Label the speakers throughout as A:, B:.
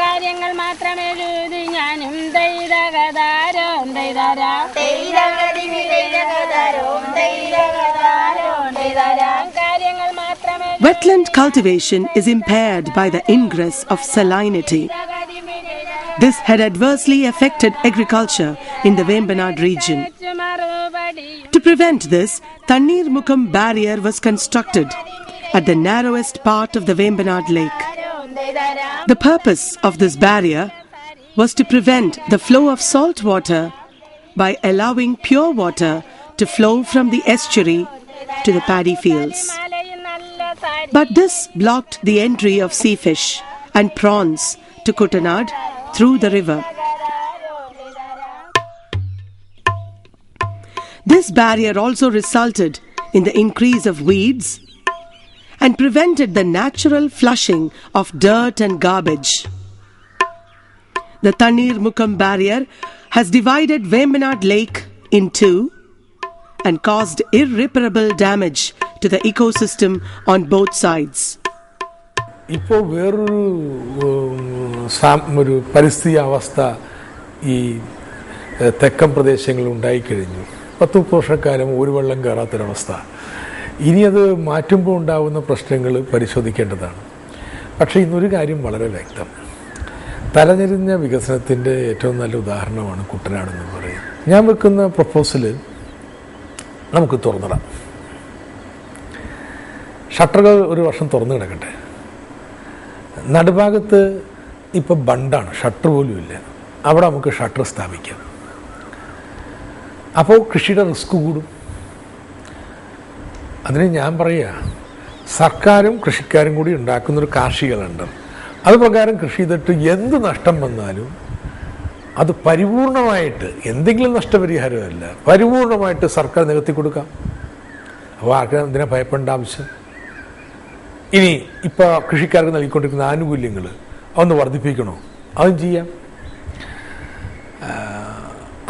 A: കാര്യങ്ങൾ മാത്രമേ ഞാനും
B: Wetland cultivation is impaired by the ingress of salinity. This had adversely affected agriculture in the Vembanad region. To prevent this, Tannirmukham barrier was constructed at the narrowest part of the Vembanad lake. The purpose of this barrier was to prevent the flow of salt water by allowing pure water to flow from the estuary to the paddy fields. But this blocked the entry of sea fish and prawns to Kuttanad through the river. This barrier also resulted in the increase of weeds and prevented the natural flushing of dirt and garbage. The Tannirmukham barrier has divided Vembanad Lake in two and caused irreparable damage to the ecosystem on both sides.
C: ഇപ്പോൾ വേറൊരു പരിസ്ഥിതി അവസ്ഥ ഈ തെക്കൻ പ്രദേശങ്ങളിൽ ഉണ്ടായിക്കഴിഞ്ഞു. 10 വർഷക്കാലം ഒരു വെള്ളം കയറാത്തൊരവസ്ഥ. ഇനി അത് മാറ്റുമ്പോൾ ഉണ്ടാകുന്ന പ്രശ്നങ്ങൾ പരിശോധിക്കേണ്ടതാണ്. പക്ഷേ ഇന്നൊരു കാര്യം വളരെ വ്യക്തം. തലതിരിഞ്ഞ വികസനത്തിൻ്റെ ഏറ്റവും നല്ല ഉദാഹരണമാണ് കുട്ടനാടെന്ന് പറയും. ഞാൻ വെക്കുന്ന പ്രപ്പോസൽ നമുക്ക് തുറന്നിടാം. ഷട്ടറുകൾ ഒരു വർഷം തുറന്നു കിടക്കട്ടെ. നടുഭാഗത്ത് ഇപ്പോൾ ബണ്ടാണ്, ഷട്ടർ പോലും ഇല്ല. അവിടെ നമുക്ക് ഷട്ടർ സ്ഥാപിക്കാം. അപ്പോൾ കൃഷിയുടെ റിസ്ക് കൂടും. അതിന് ഞാൻ പറയുക, സർക്കാരും കൃഷിക്കാരും കൂടി ഉണ്ടാക്കുന്നൊരു കാർഷിക ലണ്ടൻ, അത് പ്രകാരം കൃഷി ചെയ്തിട്ട് എന്ത് നഷ്ടം വന്നാലും അത് പരിപൂർണമായിട്ട്, എന്തെങ്കിലും നഷ്ടപരിഹാരമല്ല, പരിപൂർണമായിട്ട് സർക്കാർ നികത്തി കൊടുക്കാം. അപ്പോൾ ആർക്കും ഇതിനെ ഭയപ്പെടേണ്ട ആവശ്യം. ഇനി ഇപ്പോൾ കൃഷിക്കാർക്ക് നൽകിക്കൊണ്ടിരിക്കുന്ന ആനുകൂല്യങ്ങൾ അതൊന്ന് വർദ്ധിപ്പിക്കണോ? അതും ചെയ്യാം.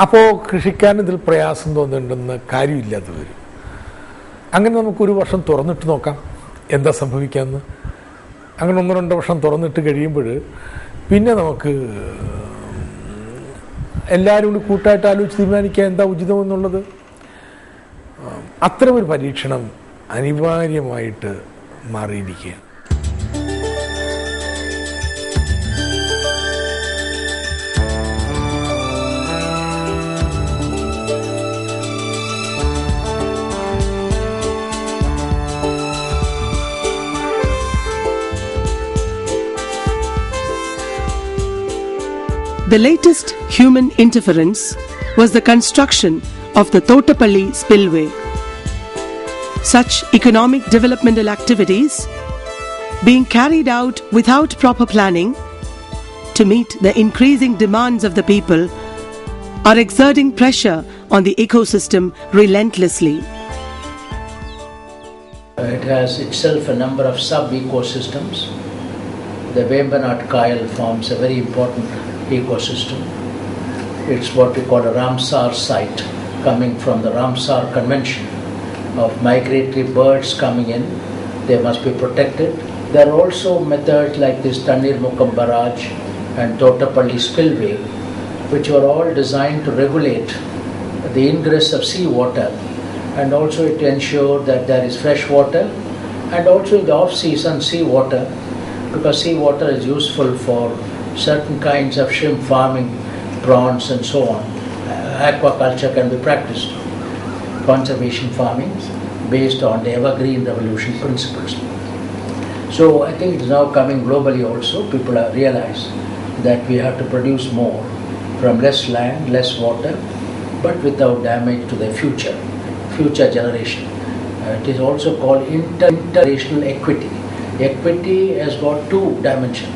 C: അപ്പോൾ കൃഷിക്കാരന് ഇതിൽ പ്രയാസം തോന്നുന്നുണ്ടെന്ന് കാര്യമില്ലാതെ വരും. അങ്ങനെ നമുക്കൊരു വർഷം തുറന്നിട്ട് നോക്കാം എന്താ സംഭവിക്കാമെന്ന്. അങ്ങനെ 1-2 വർഷം തുറന്നിട്ട് കഴിയുമ്പോൾ പിന്നെ നമുക്ക് എല്ലാവരും കൂടി കൂട്ടായിട്ട് ആലോചിച്ച് തീരുമാനിക്കുക എന്താ ഉചിതമെന്നുള്ളത്. അത്തരമൊരു പരീക്ഷണം അനിവാര്യമായിട്ട് മാറിയിരിക്കുക.
B: The latest human interference was the construction of the Thottapalli spillway. Such economic developmental activities, being carried out without proper planning to meet the increasing demands of the people, are exerting pressure on the ecosystem relentlessly.
D: It has itself a number of sub-ecosystems. The Vembanad Kayal forms a very important ecosystem. It's what we call a Ramsar site, coming from the Ramsar Convention of migratory birds coming in. They must be protected. There are also methods like this Tannirmukham barrage and Thottapalli spillway, which were all designed to regulate the ingress of sea water and also to ensure that there is fresh water, and also in the off-season sea water, because sea water is useful for certain kinds of shrimp farming, prawns and so on. Aquaculture can be practiced. Conservation farming based on the evergreen revolution principles. So I think it is now coming globally also. People have realized that we have to produce more from less land, less water, but without damage to the future generation. It is also called intergenerational equity. Equity has got 2 dimensions.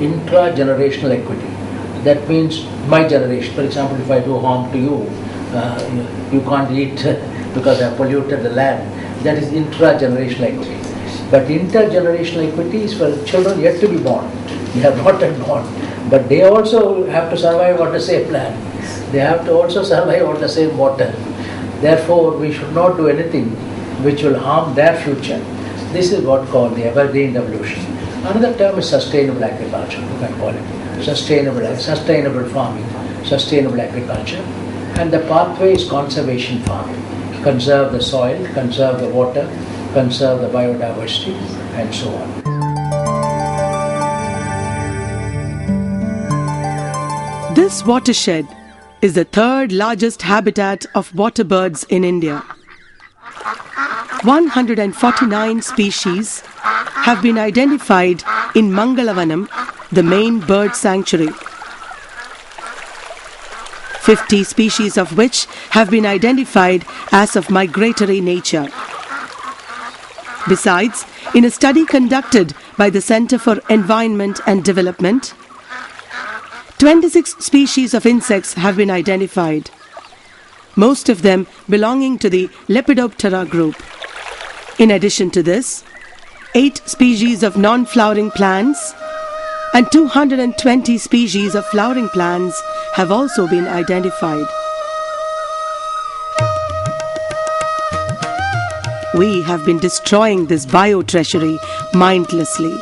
D: Intra-generational equity. That means my generation, for example, if I do harm to you, you can't eat because I polluted the land. That is intra-generational equity. But intergenerational equity is for children yet to be born. They have not yet born. But they also have to survive on the same land. They have to also survive on the same water. Therefore, we should not do anything which will harm their future. This is what called the evergreen revolution. Another term is sustainable agriculture, you can call it. Sustainable farming, sustainable agriculture. And the pathway is conservation farming. Conserve the soil, conserve the water, conserve the biodiversity, and so on.
B: This watershed is the third largest habitat of water birds in India. 149 species have been identified in Mangalavanam, the main bird sanctuary. 50 species of which have been identified as of migratory nature. Besides, in a study conducted by the Center for Environment and Development, 26 species of insects have been identified, most of them belonging to the Lepidoptera group. In addition to this, 8 species of non-flowering plants and 220 species of flowering plants have also been identified. We have been destroying this bio-treasury mindlessly.